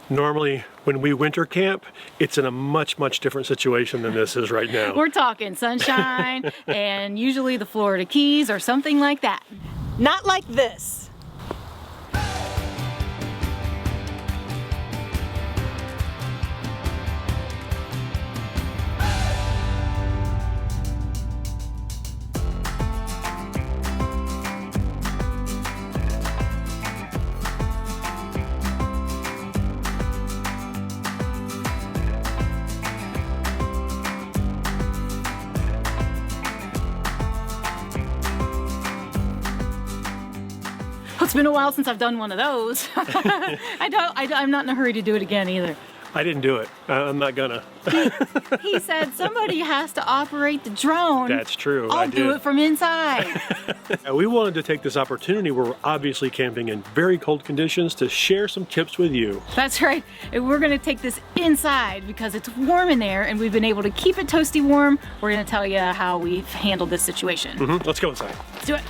Normally, when we winter camp, it's in a much, much different situation than this is right now. We're talking sunshine and usually the Florida Keys or something like that. Not like this. It's been a while since I've done one of those. I'm not in a hurry to do it again either. I didn't do it. I'm not gonna. He said somebody has to operate the drone. That's true. I'll do it from inside. We wanted to take this opportunity where we're obviously camping in very cold conditions to share some tips with you. That's right. And we're gonna take this inside because it's warm in there and we've been able to keep it toasty warm. We're gonna tell you how we've handled this situation. Let's go inside. Let's do it.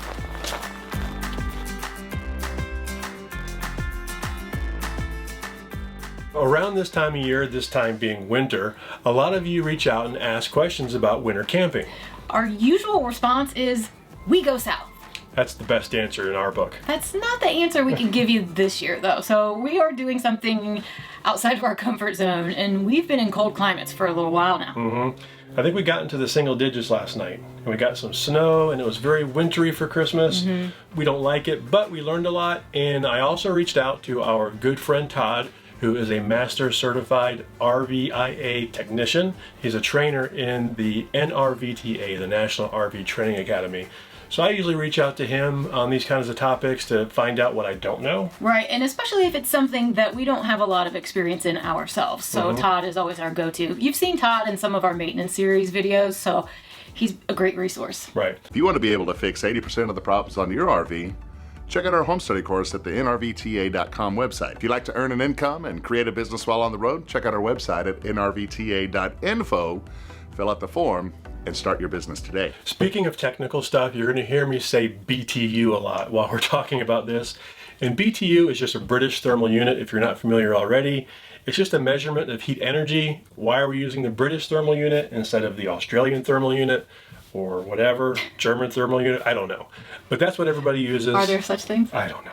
Around this time of year, this time being winter, a lot of you reach out and ask questions about winter camping. Our usual response is, we go south. That's the best answer in our book. That's not the answer we can give you this year though. So we are doing something outside of our comfort zone and we've been in cold climates for a little while now. I think we got into the single digits last night and we got some snow and it was very wintry for Christmas. We don't like it, but we learned a lot. And I also reached out to our good friend Todd, who is a master certified RVIA technician. He's a trainer in the NRVTA, the National RV Training Academy. So I usually reach out to him on these kinds of topics to find out what I don't know. Right, and especially if it's something that we don't have a lot of experience in ourselves. So Todd is always our go-to. You've seen Todd in some of our maintenance series videos, so he's a great resource. Right. If you want to be able to fix 80% of the problems on your RV, check out our home study course at the nrvta.com website. If you'd like to earn an income and create a business while on the road, check out our website at nrvta.info, fill out the form, and start your business today. Speaking of technical stuff, you're going to hear me say BTU a lot while we're talking about this. And BTU is just a British thermal unit if you're not familiar already. It's just a measurement of heat energy. Why are we using the British thermal unit instead of the Australian thermal unit? Or whatever, German thermal unit, I don't know. But that's what everybody uses. Are there such things? I don't know.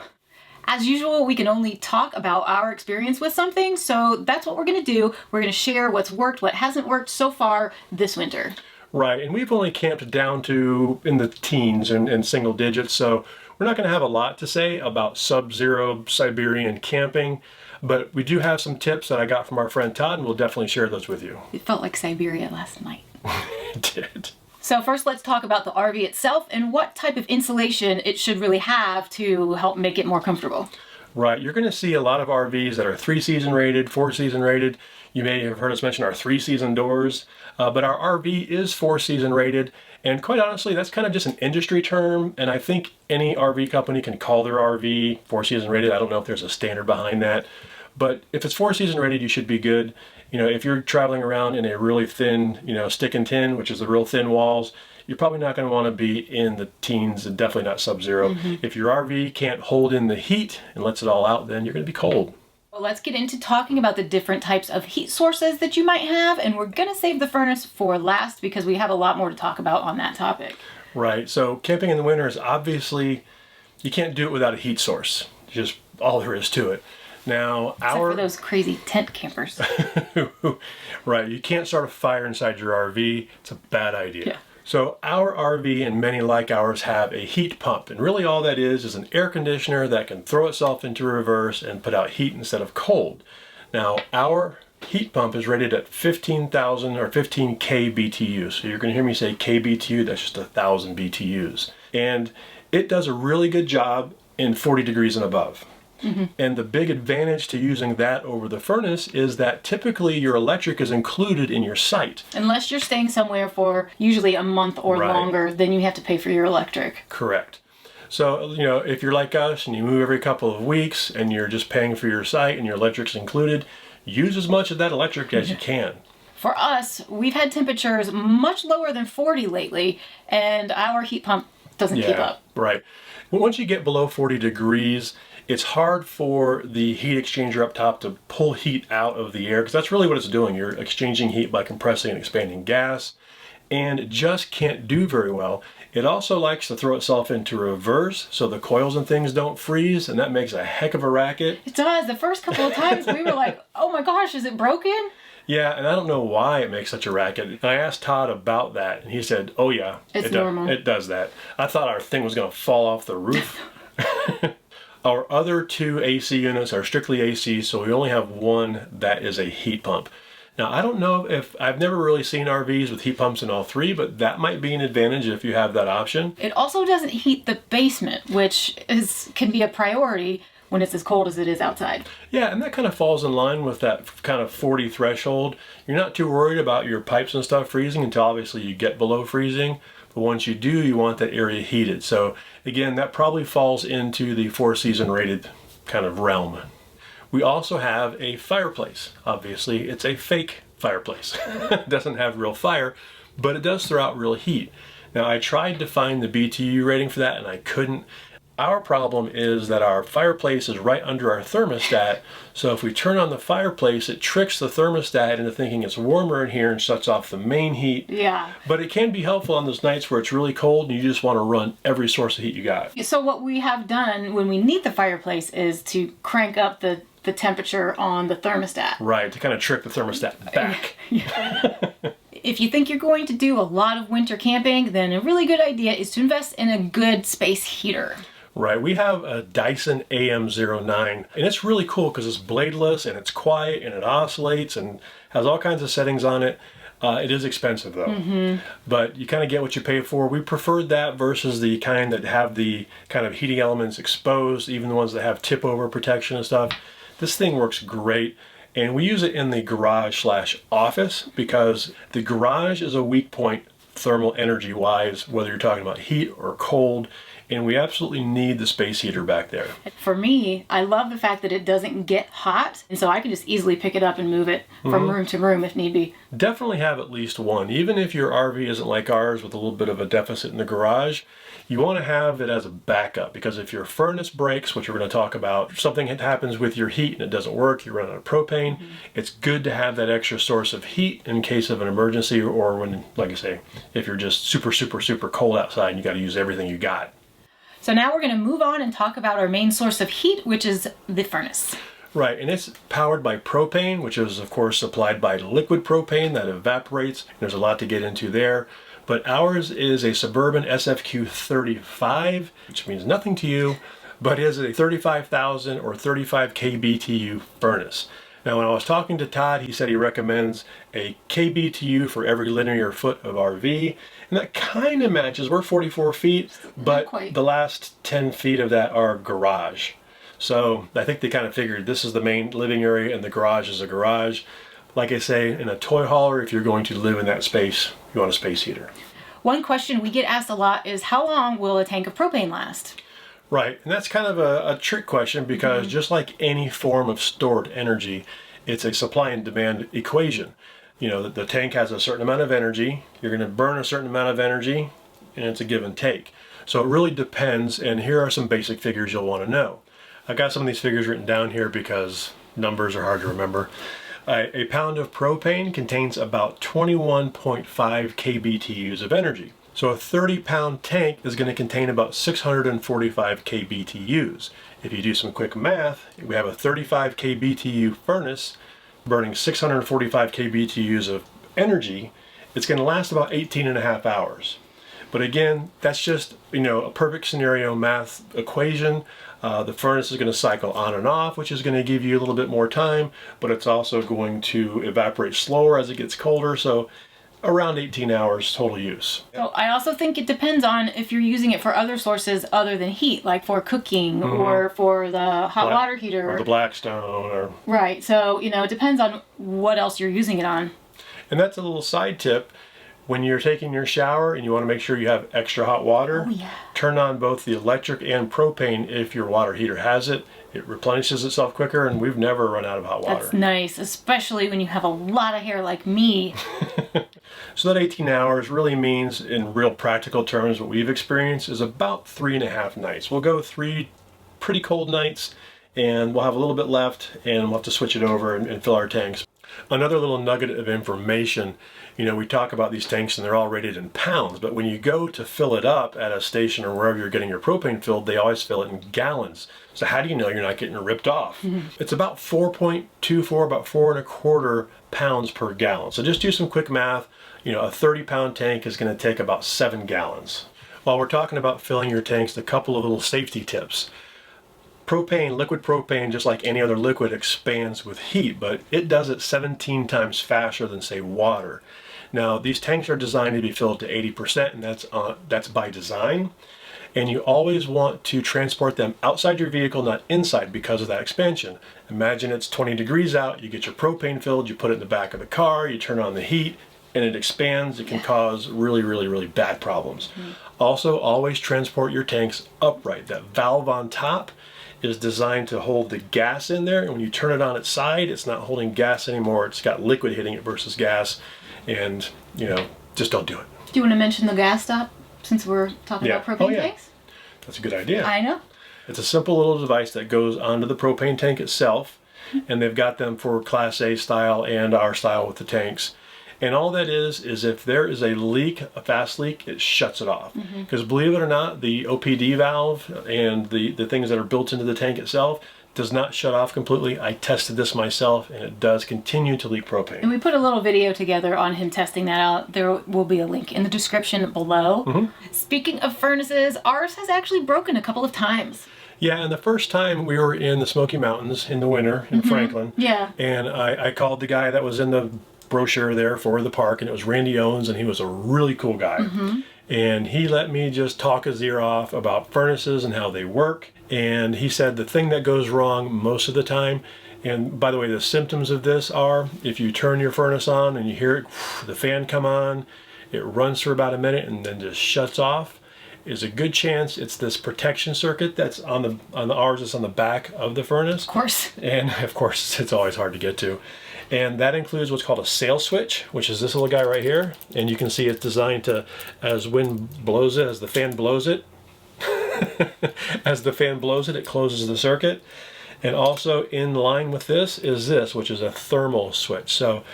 As usual, we can only talk about our experience with something, so that's what we're gonna do. We're gonna share what's worked, what hasn't worked so far this winter. Right, and we've only camped down to in the teens and single digits, so we're not gonna have a lot to say about sub-zero Siberian camping, but we do have some tips that I got from our friend Todd, and we'll definitely share those with you. It felt like Siberia last night. It did. So first let's talk about the RV itself and what type of insulation it should really have to help make it more comfortable. Right, you're going to see a lot of RVs that are 3-season rated, 4-season rated. You may have heard us mention our 3-season doors, but our RV is 4-season rated. And quite honestly, that's kind of just an industry term. And I think any RV company can call their RV 4-season rated. I don't know if there's a standard behind that. But if it's 4-season rated, you should be good. You know, if you're traveling around in a really thin, stick and tin, which is the real thin walls, you're probably not going to want to be in the teens and definitely not sub-zero. If your RV can't hold in the heat and lets it all out, then you're going to be cold. Well, let's get into talking about the different types of heat sources that you might have, and we're going to save the furnace for last because we have a lot more to talk about on that topic. Right, so camping in the winter is obviously, you can't do it without a heat source. It's just all there is to it. Now, Except for those crazy tent campers. Right, you can't start a fire inside your RV. It's a bad idea. Yeah. So our RV and many like ours have a heat pump, and really all that is an air conditioner that can throw itself into reverse and put out heat instead of cold. Now, our heat pump is rated at 15,000 or 15 kBTU. So you're going to hear me say kBTU, that's just 1,000 BTUs. And it does a really good job in 40 degrees and above. And the big advantage to using that over the furnace is that typically your electric is included in your site. Unless you're staying somewhere for usually a month or longer, then you have to pay for your electric. Correct. So, if you're like us and you move every couple of weeks and you're just paying for your site and your electric's included, use as much of that electric as you can. For us, we've had temperatures much lower than 40 lately, and our heat pump doesn't keep up. Right. Once you get below 40 degrees, it's hard for the heat exchanger up top to pull heat out of the air, because that's really what it's doing. You're exchanging heat by compressing and expanding gas, and it just can't do very well. It also likes to throw itself into reverse so the coils and things don't freeze, and that makes a heck of a racket. It does. The first couple of times we were like, oh my gosh, is it broken? Yeah, and I don't know why it makes such a racket. And I asked Todd about that, and he said, oh yeah, it's normal. It does that. I thought our thing was going to fall off the roof. Our other 2 AC units are strictly AC, so we only have one that is a heat pump. Now, I don't know if, I've never really seen RVs with heat pumps in all 3, but that might be an advantage if you have that option. It also doesn't heat the basement, which can be a priority when it's as cold as it is outside. Yeah, and that kind of falls in line with that kind of 40 threshold. You're not too worried about your pipes and stuff freezing until obviously you get below freezing. But once you do, you want that area heated. So again, that probably falls into the 4-season rated kind of realm. We also have a fireplace. Obviously, it's a fake fireplace. It doesn't have real fire, but it does throw out real heat. Now, I tried to find the BTU rating for that, and I couldn't. Our problem is that our fireplace is right under our thermostat, so if we turn on the fireplace, it tricks the thermostat into thinking it's warmer in here and shuts off the main heat. Yeah. But it can be helpful on those nights where it's really cold and you just want to run every source of heat you got. So what we have done when we need the fireplace is to crank up the temperature on the thermostat. Right, to kind of trick the thermostat back. If you think you're going to do a lot of winter camping, then a really good idea is to invest in a good space heater. Right, we have a Dyson AM09, and it's really cool because it's bladeless and it's quiet and it oscillates and has all kinds of settings on it. It is expensive though, but you kind of get what you pay for. We preferred that versus the kind that have the kind of heating elements exposed, even the ones that have tip over protection and stuff. This thing works great. And we use it in the garage/office because the garage is a weak point thermal energy wise, whether you're talking about heat or cold, and we absolutely need the space heater back there. For me, I love the fact that it doesn't get hot, and so I can just easily pick it up and move it from room to room if need be. Definitely have at least one. Even if your RV isn't like ours with a little bit of a deficit in the garage, you want to have it as a backup, because if your furnace breaks, which we're going to talk about, something happens with your heat and it doesn't work, you run out of propane, it's good to have that extra source of heat in case of an emergency, or when, like I say, if you're just super cold outside and you got to use everything you got. So now we're going to move on and talk about our main source of heat, which is the furnace. Right, and it's powered by propane, which is of course supplied by liquid propane that evaporates. There's a lot to get into there. But ours is a Suburban SFQ 35, which means nothing to you, but it is a 35,000 or 35 kBTU furnace. Now, when I was talking to Todd, he said he recommends a kBTU for every linear foot of RV, and that kind of matches. We're 44 feet, but the last 10 feet of that are garage. So I think they kind of figured this is the main living area and the garage is a garage. Like I say, in a toy hauler, if you're going to live in that space, you want a space heater. One question we get asked a lot is, how long will a tank of propane last? Right, and that's kind of a trick question, because just like any form of stored energy, it's a supply and demand equation. You know, the tank has a certain amount of energy, you're going to burn a certain amount of energy, and it's a give and take. So it really depends, and here are some basic figures you'll want to know. I've got some of these figures written down here because numbers are hard to remember. A pound of propane contains about 21.5 kBTUs of energy. So a 30-pound tank is going to contain about 645 kBTUs. If you do some quick math, we have a 35 kBTU furnace burning 645 kBTUs of energy. It's going to last about 18.5 hours. But again, that's just, a perfect scenario math equation. The furnace is going to cycle on and off, which is going to give you a little bit more time, but it's also going to evaporate slower as it gets colder. So around 18 hours total use. So I also think it depends on if you're using it for other sources other than heat, like for cooking or for the hot water heater. Or the Blackstone. Or... Right. So, it depends on what else you're using it on. And that's a little side tip. When you're taking your shower and you want to make sure you have extra hot water, turn on both the electric and propane if your water heater has it. It replenishes itself quicker, and we've never run out of hot water. That's nice, especially when you have a lot of hair like me. So that 18 hours really means, in real practical terms, what we've experienced is about 3.5 nights. We'll go 3 pretty cold nights, and we'll have a little bit left, and we'll have to switch it over and fill our tanks. Another little nugget of information, you know, we talk about these tanks and they're all rated in pounds, but when you go to fill it up at a station or wherever you're getting your propane filled, they always fill it in gallons. So how do you know you're not getting ripped off? It's about 4.24, about 4.25 pounds per gallon. So just do some quick math. You know, a 30-pound tank is going to take about 7 gallons. While we're talking about filling your tanks, a couple of little safety tips. Propane, liquid propane, just like any other liquid, expands with heat, but it does it 17 times faster than, say, water. Now, these tanks are designed to be filled to 80%, and that's by design. And you always want to transport them outside your vehicle, not inside, because of that expansion. Imagine it's 20 degrees out, you get your propane filled, you put it in the back of the car, you turn on the heat, and it expands. It can cause really, really, really bad problems. Also, always transport your tanks upright. That valve on top is designed to hold the gas in there, and when you turn it on its side, it's not holding gas anymore. It's got liquid hitting it versus gas, and you know, just don't do it. Do you want to mention the gas stop since we're talking about propane tanks? That's a good idea. I know. It's a simple little device that goes onto the propane tank itself, and they've got them for Class A style and our style with the tanks. And all that is if there is a leak, a fast leak, it shuts it off. Because believe it or not, the OPD valve and the things that are built into the tank itself does not shut off completely. I tested this myself, and it does continue to leak propane. And we put a little video together on him testing that out. There will be a link in the description below. Speaking of furnaces, ours has actually broken a couple of times. Yeah, and the first time we were in the Smoky Mountains in the winter in Franklin. Yeah. And I called the guy that was in the brochure there for the park, and it was Randy Owens, and he was a really cool guy. And he let me just talk his ear off about furnaces and how they work. And he said the thing that goes wrong most of the time, and by the way, the symptoms of this are if you turn your furnace on and you hear it, the fan come on, it runs for about a minute and then just shuts off, is a good chance it's this protection circuit that's on the ours is on the back of the furnace. Of course. And of course, it's always hard to get to. And that includes what's called a sail switch, which is this little guy right here. And you can see it's designed to, as wind blows it, as the fan blows it, it closes the circuit. And also in line with this is this, which is a thermal switch. So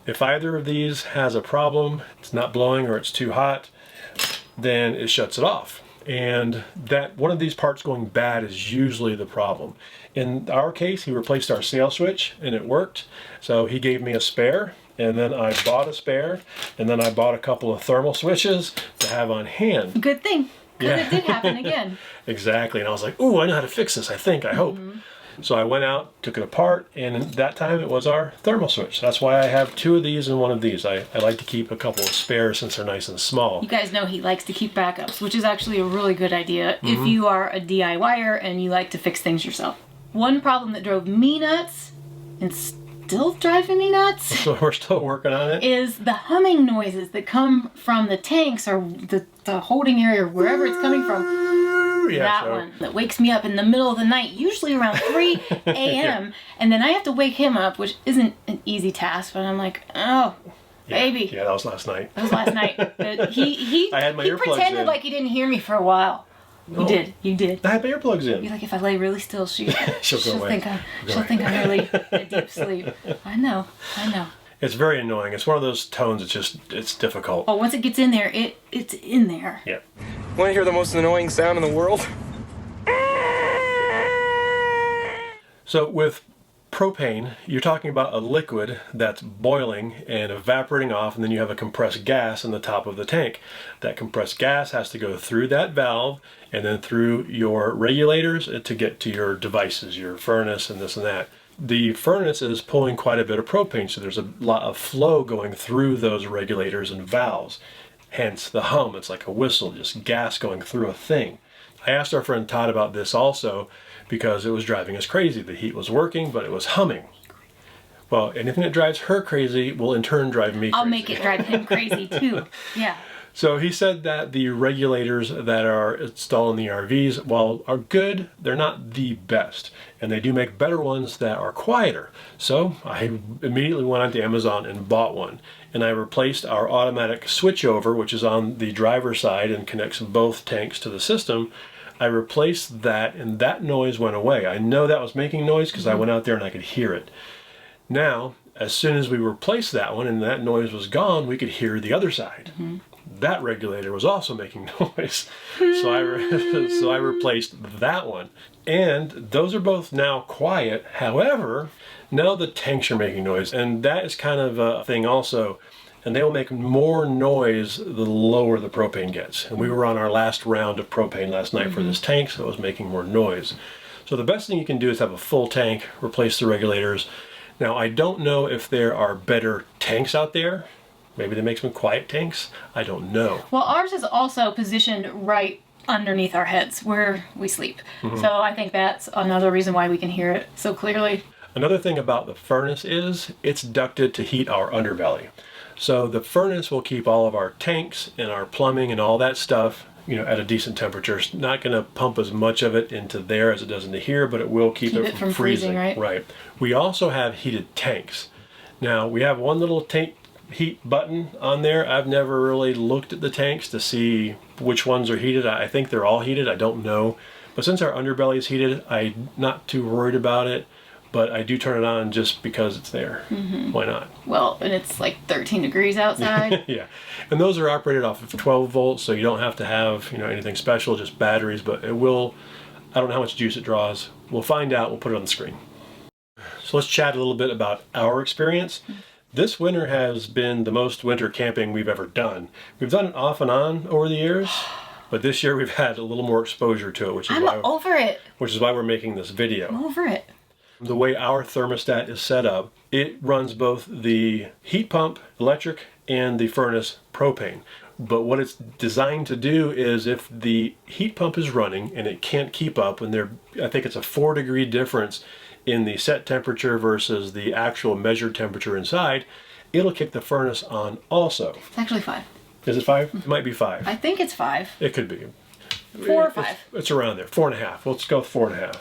if either of these has a problem, it's not blowing or it's too hot, then it shuts it off. And that one of these parts going bad is usually the problem. In our case, he replaced our sail switch and it worked. So he gave me a spare, and then I bought a spare, and then I bought a couple of thermal switches to have on hand. Good thing, because it did happen again. Exactly. And I was like, ooh, I know how to fix this, I think, I hope. So I went out, took it apart, and that time it was our thermal switch. That's why I have 2 of these and 1 of these. I like to keep a couple of spares since they're nice and small. You guys know he likes to keep backups, which is actually a really good idea if you are a DIYer and you like to fix things yourself. One problem that drove me nuts, and still driving me nuts, So we're still working on it. is the humming noises that come from the tanks or the holding area or wherever it's coming from. Yeah, That one that wakes me up in the middle of the night, usually around 3 a.m. And then I have to wake him up, which isn't an easy task, but I'm like, oh, baby. Yeah, that was last night. That was last night. But he I had my he earplugs pretended in. like he didn't hear me for a while. No. You did. I had my earplugs You're in. like, if I lay really still, she'll She'll go away. think I'm really in a deep sleep. I know. It's very annoying. It's one of those tones, it's difficult. Oh, once it gets in there, it's in there. Yeah. Want to hear the most annoying sound in the world? So with propane, you're talking about a liquid that's boiling and evaporating off, and then you have a compressed gas in the top of the tank. That compressed gas has to go through that valve and then through your regulators to get to your devices, your furnace and this and that. The furnace is pulling quite a bit of propane, so there's a lot of flow going through those regulators and valves. Hence the hum. It's like a whistle, just gas going through a thing. I asked our friend Todd about this also because it was driving us crazy. The heat was working, but it was humming. Well, anything that drives her crazy will in turn drive me crazy. I'll make it drive him crazy too. Yeah. So he said that the regulators that are installed in the RVs, while are good, they're not the best. And they do make better ones that are quieter. So I immediately went onto Amazon and bought one. And I replaced our automatic switchover, which is on the driver's side and connects both tanks to the system. I replaced that, and that noise went away. I know that was making noise because I went out there and I could hear it. Now, as soon as we replaced that one and that noise was gone, we could hear the other side. That regulator was also making noise. So I replaced that one. And those are both now quiet. However, now the tanks are making noise. And that is kind of a thing also. And they will make more noise the lower the propane gets. And we were on our last round of propane last night for this tank, so it was making more noise. So the best thing you can do is have a full tank, replace the regulators. Now, I don't know if there are better tanks out there. Maybe they make some quiet tanks. I don't know. Well, ours is also positioned right underneath our heads where we sleep. So I think that's another reason why we can hear it so clearly. Another thing about the furnace is it's ducted to heat our underbelly. So the furnace will keep all of our tanks and our plumbing and all that stuff, you know, at a decent temperature. It's not going to pump as much of it into there as it does into here, but it will keep it from freezing. Right. We also have heated tanks. Now, we have one little tank heat button on there. I've never really looked at the tanks to see which ones are heated. I think they're all heated. I don't know. But since our underbelly is heated, I'm not too worried about it. But I do turn it on just because it's there. Why not? Well, and it's like 13 degrees outside. Yeah. And those are operated off of 12 volts, so you don't have to have, you know, anything special, just batteries, but it will, I don't know how much juice it draws. We'll find out. We'll put it on the screen. So let's chat a little bit about our experience. This winter has been the most winter camping we've ever done. We've done it off and on over the years, but this year we've had a little more exposure to it, which is over it. Which is why we're making this video. I'm over it. The way our thermostat is set up, it runs both the heat pump electric and the furnace propane. But what it's designed to do is if the heat pump is running and it can't keep up, and I think it's a 4-degree difference in the set temperature versus the actual measured temperature inside, it'll kick the furnace on also. It's actually 5. Is it 5? It might be 5. I think it's 5. It could be. 4 or 5. It's around there. 4.5. Let's go with 4.5.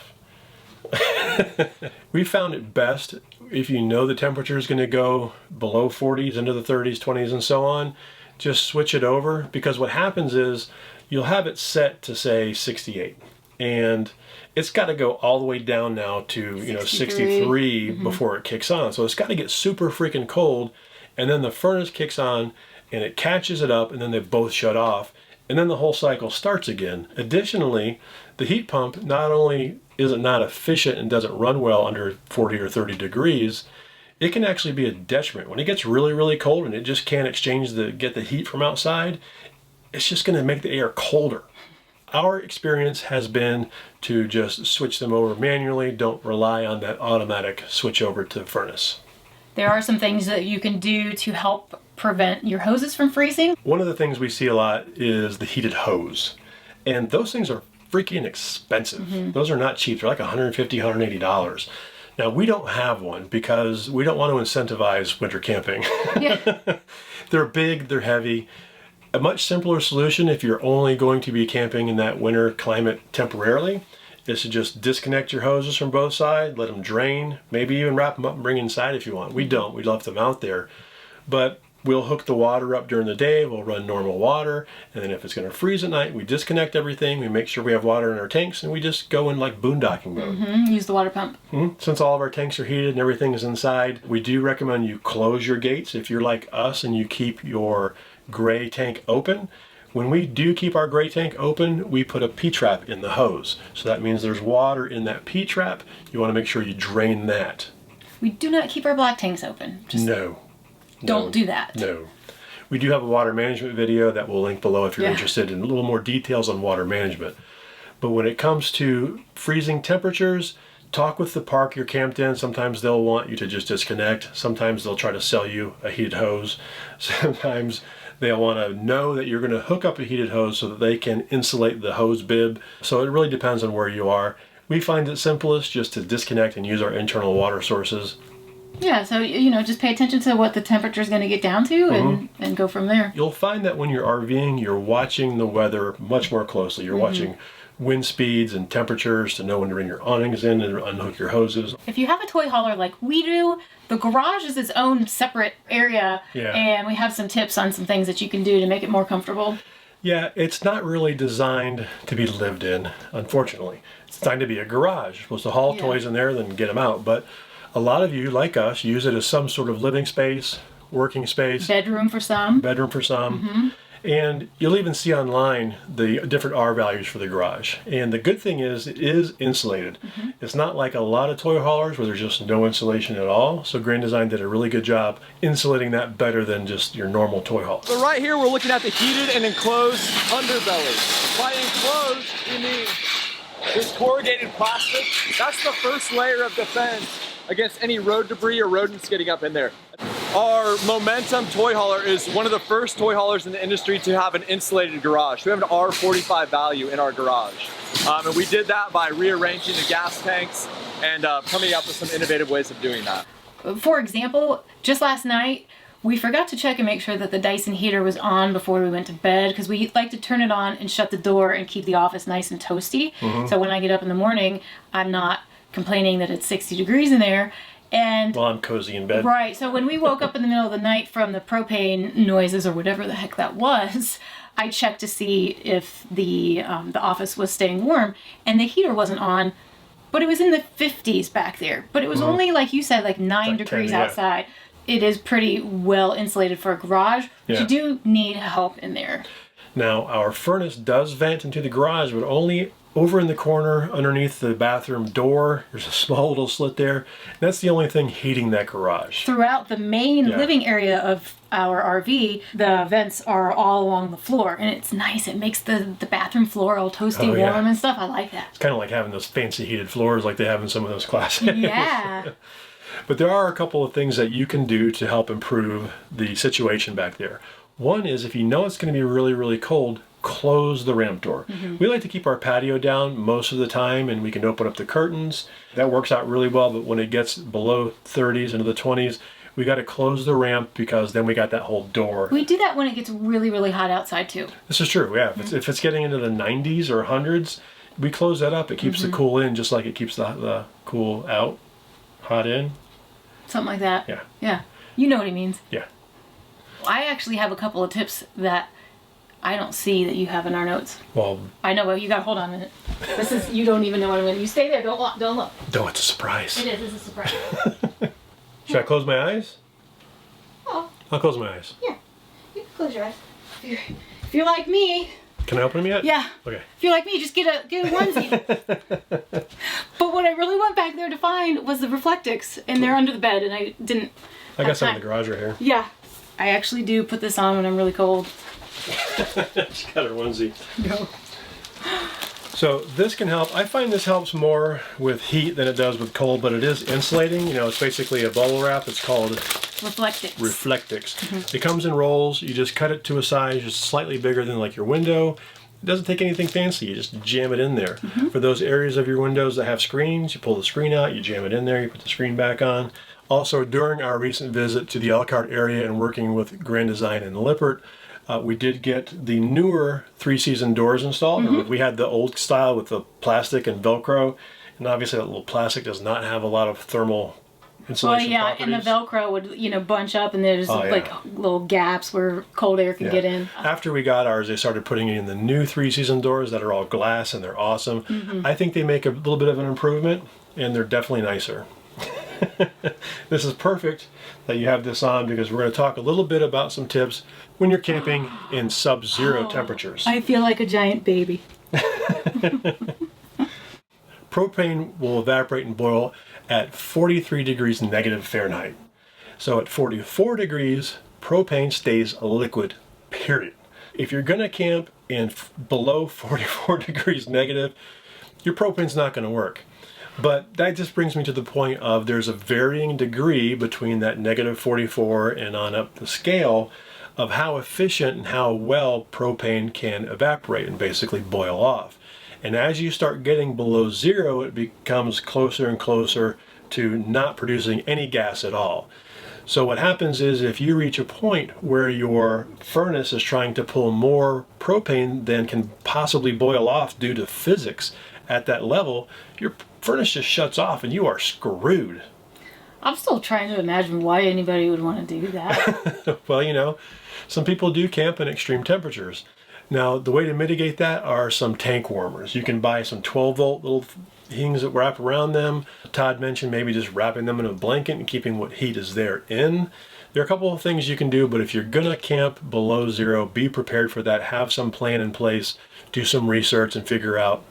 We found it best if you know the temperature is going to go below 40s, into the 30s, 20s, and so on. Just switch it over, because what happens is you'll have it set to say 68, and it's got to go all the way down now to 63 before it kicks on. So it's got to get super freaking cold, and then the furnace kicks on and it catches it up, and then they both shut off, and then the whole cycle starts again. Additionally, the heat pump not only is it not efficient and doesn't run well under 40 or 30 degrees, it can actually be a detriment. When it gets really, really cold and it just can't get the heat from outside, it's just going to make the air colder. Our experience has been to just switch them over manually. Don't rely on that automatic switch over to the furnace. There are some things that you can do to help prevent your hoses from freezing. One of the things we see a lot is the heated hose. And those things are freaking expensive. Those are not cheap. They're like $150, $180. Now, we don't have one because we don't want to incentivize winter camping. Yeah. They're big, they're heavy. A much simpler solution if you're only going to be camping in that winter climate temporarily is to just disconnect your hoses from both sides, let them drain, maybe even wrap them up and bring inside if you want. We don't. We left them out there. But we'll hook the water up during the day, we'll run normal water, and then if it's going to freeze at night, we disconnect everything, we make sure we have water in our tanks, and we just go in like boondocking mode. Use the water pump. Since all of our tanks are heated and everything is inside, we do recommend you close your gates if you're like us and you keep your gray tank open. When we do keep our gray tank open, we put a P-trap in the hose. So that means there's water in that P-trap. You want to make sure you drain that. We do not keep our black tanks open. No. Don't do that. No. We do have a water management video that we'll link below if you're interested in a little more details on water management. But when it comes to freezing temperatures, talk with the park you're camped in. Sometimes they'll want you to just disconnect. Sometimes they'll try to sell you a heated hose. Sometimes they'll want to know that you're going to hook up a heated hose so that they can insulate the hose bib. So it really depends on where you are. We find it simplest just to disconnect and use our internal water sources. Yeah, so, just pay attention to what the temperature is going to get down to and go from there. You'll find that when you're RVing, you're watching the weather much more closely. You're watching wind speeds and temperatures to know when to bring your awnings in and unhook your hoses. If you have a toy hauler like we do, the garage is its own separate area, and we have some tips on some things that you can do to make it more comfortable. Yeah, it's not really designed to be lived in, unfortunately. It's designed to be a garage. You're supposed to haul toys in there, then get them out. But a lot of you, like us, use it as some sort of living space, working space. Bedroom for some. Bedroom for some. And you'll even see online the different R values for the garage. And the good thing is it is insulated. It's not like a lot of toy haulers where there's just no insulation at all. So Grand Design did a really good job insulating that better than just your normal toy haul. So right here, we're looking at the heated and enclosed underbelly. By enclosed, we mean this corrugated plastic. That's the first layer of defense against any road debris or rodents getting up in there. Our Momentum toy hauler is one of the first toy haulers in the industry to have an insulated garage. We have an R45 value in our garage. And we did that by rearranging the gas tanks and coming up with some innovative ways of doing that. For example, just last night, we forgot to check and make sure that the Dyson heater was on before we went to bed, because we like to turn it on and shut the door and keep the office nice and toasty. So when I get up in the morning, I'm not complaining that it's 60 degrees in there. And Well, I'm cozy in bed. right, so when we woke up in the middle of the night from the propane noises or whatever the heck that was, I checked to see if the office was staying warm, and the heater wasn't on, but it was in the 50s back there. But it was only, like you said, like 9 Like degrees 10, yeah. outside. It is pretty well insulated for a garage, but Yeah. you do need help in there. Now, our furnace does vent into the garage, but only over in the corner underneath the bathroom door. There's a small little slit there. That's the only thing heating that garage. Throughout the main Yeah. living area of our RV, the vents are all along the floor, and it's nice. It makes the bathroom floor all toasty Oh, yeah. warm and stuff. I like that. It's kind of like having those fancy heated floors like they have in some of those classes. Yeah. But there are a couple of things that you can do to help improve the situation back there. One is if you know it's going to be really, really cold, close the ramp door. We like to keep our patio down most of the time, and we can open up the curtains. That works out really well, but when it gets below 30s into the 20s, we got to close the ramp, because then we got that whole door. We do that when it gets really, really hot outside too. This is true, yeah. If it's getting into the 90s or 100s, we close that up. It keeps the cool in just like it keeps the cool out, hot in. Something like that. Yeah. Yeah. You know what he means. Yeah. I actually have a couple of tips that I don't see that you have in our notes. Well, I know, but you gotta hold on a minute. This is, you don't even know what I'm gonna, you stay there, don't look. no, it's a surprise. It is, it's a surprise. Should I close my eyes? Oh, I'll close my eyes. yeah. You can close your eyes. If you're like me, Can I open them yet? yeah. Okay. If you're like me, just get a onesie. But what I really went back there to find was the Reflectix, and they're under the bed, and I didn't. I got have some in time. the garage right here. Yeah. I actually do put this on when I'm really cold. She's got her onesie. No. So this can help. I find this helps more with heat than it does with cold, but it is insulating. You know, it's basically a bubble wrap. It's called Reflectix. Reflectix. It comes in rolls. You just cut it to a size just slightly bigger than like your window. It doesn't take anything fancy. You just jam it in there. For those areas of your windows that have screens, you pull the screen out, you jam it in there, you put the screen back on. Also, during our recent visit to the Elkhart area and working with Grand Design in Lippert, we did get the newer 3-season doors installed. We had the old style with the plastic and Velcro, and obviously that little plastic does not have a lot of thermal Well, insulation yeah, properties. and the Velcro would, bunch up, and there's Oh, yeah. like little gaps where cold air can get in. After we got ours, they started putting in the new 3-season doors that are all glass, and they're awesome. I think they make a little bit of an improvement, and they're definitely nicer. This is perfect that you have this on, because we're going to talk a little bit about some tips when you're camping in sub-zero temperatures. I feel like a giant baby. Propane will evaporate and boil at 43 degrees negative Fahrenheit. So at 44 degrees, propane stays a liquid, period. If you're going to camp in below 44 degrees negative, your propane's not going to work. But that just brings me to the point of there's a varying degree between that negative 44 and on up the scale of how efficient and how well propane can evaporate and basically boil off. And as you start getting below zero, it becomes closer and closer to not producing any gas at all. So what happens is if you reach a point where your furnace is trying to pull more propane than can possibly boil off due to physics at that level, your furnace just shuts off and you are screwed. I'm still trying to imagine why anybody would want to do that. Well, some people do camp in extreme temperatures. Now, the way to mitigate that are some tank warmers. You can buy some 12-volt little things that wrap around them. Todd mentioned maybe just wrapping them in a blanket and keeping what heat is there in. There are a couple of things you can do, but if you're gonna camp below zero, be prepared for that. Have some plan in place, do some research and figure out,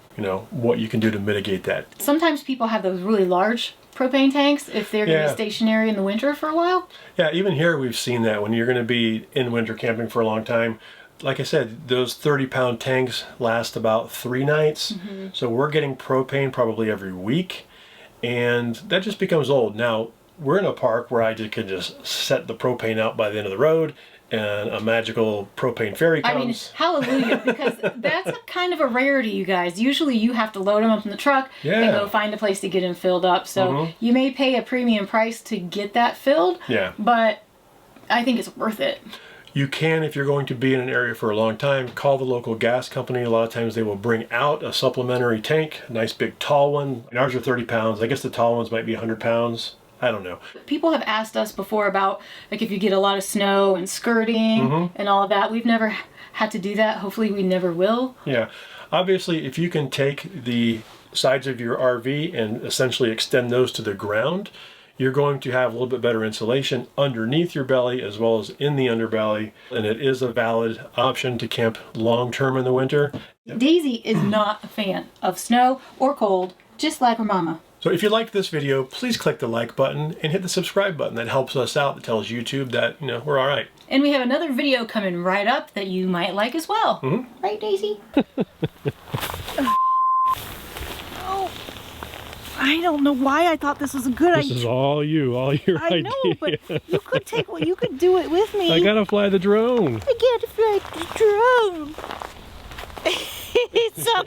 what you can do to mitigate that. Sometimes people have those really large propane tanks if they're going to be stationary in the winter for a while. Yeah, even here we've seen that when you're gonna be in winter camping for a long time. Like I said, those 30-pound tanks last about 3 nights. So we're getting propane probably every week, and that just becomes old. Now, we're in a park where I could just set the propane out by the end of the road, and a magical propane ferry comes. I mean, hallelujah, because that's a kind of a rarity, you guys. Usually you have to load them up in the truck and go find a place to get them filled up. So you may pay a premium price to get that filled, but I think it's worth it. You can, if you're going to be in an area for a long time, call the local gas company. A lot of times they will bring out a supplementary tank, a nice big tall one. And ours are 30 pounds. I guess the tall ones might be 100 pounds. I don't know. People have asked us before about, like, if you get a lot of snow and skirting and all of that. We've never had to do that. Hopefully we never will. Yeah. Obviously, if you can take the sides of your RV and essentially extend those to the ground, you're going to have a little bit better insulation underneath your belly as well as in the underbelly. And it is a valid option to camp long-term in the winter. Daisy is not a fan of snow or cold, just like her mama. So if you liked this video, please click the like button and hit the subscribe button. That helps us out. That tells YouTube that, we're all right. And we have another video coming right up that you might like as well. Right, Daisy? I don't know why I thought this was a good idea. This is all your idea. I know, but you could you could do it with me. I gotta fly the drone. I gotta fly the drone. It's so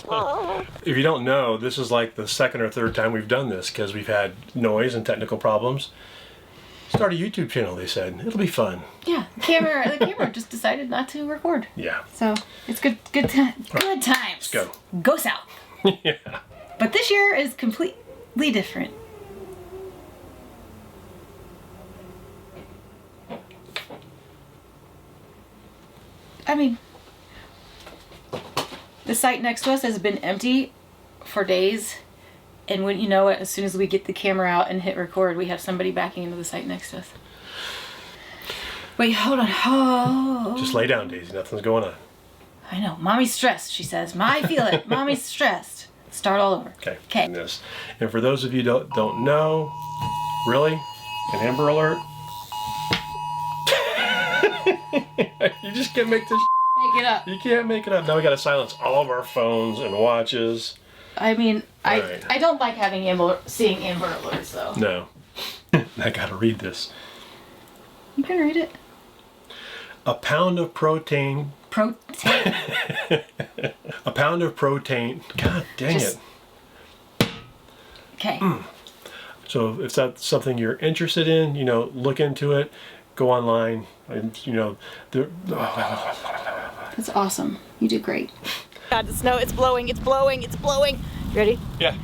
cold. If you don't know, this is like the second or third time we've done this because we've had noise and technical problems. Start a YouTube channel, they said. It'll be fun. Yeah, the camera just decided not to record. Yeah. So it's good times. Let's go. Go south. Yeah. But this year is completely different. I mean, the site next to us has been empty for days, and when you know it, as soon as we get the camera out and hit record, we have somebody backing into the site next to us. Wait, hold on. Oh. Just lay down, Daisy. Nothing's going on. I know. Mommy's stressed, she says. I feel it. Mommy's stressed. Start all over. Okay. Okay. And for those of you that don't know, really, an Amber Alert? You just can't make this Make it up. You can't make it up. Now we gotta silence all of our phones and watches. I mean, Right. I don't like seeing Amber Alerts, though. No. I gotta read this. You can read it. A pound of protein. Protein. A pound of protein. God dang it. Okay. So if that's something you're interested in, look into it. Go online. That's awesome. You did great. God, the snow, it's blowing, it's blowing, it's blowing. You ready? Yeah.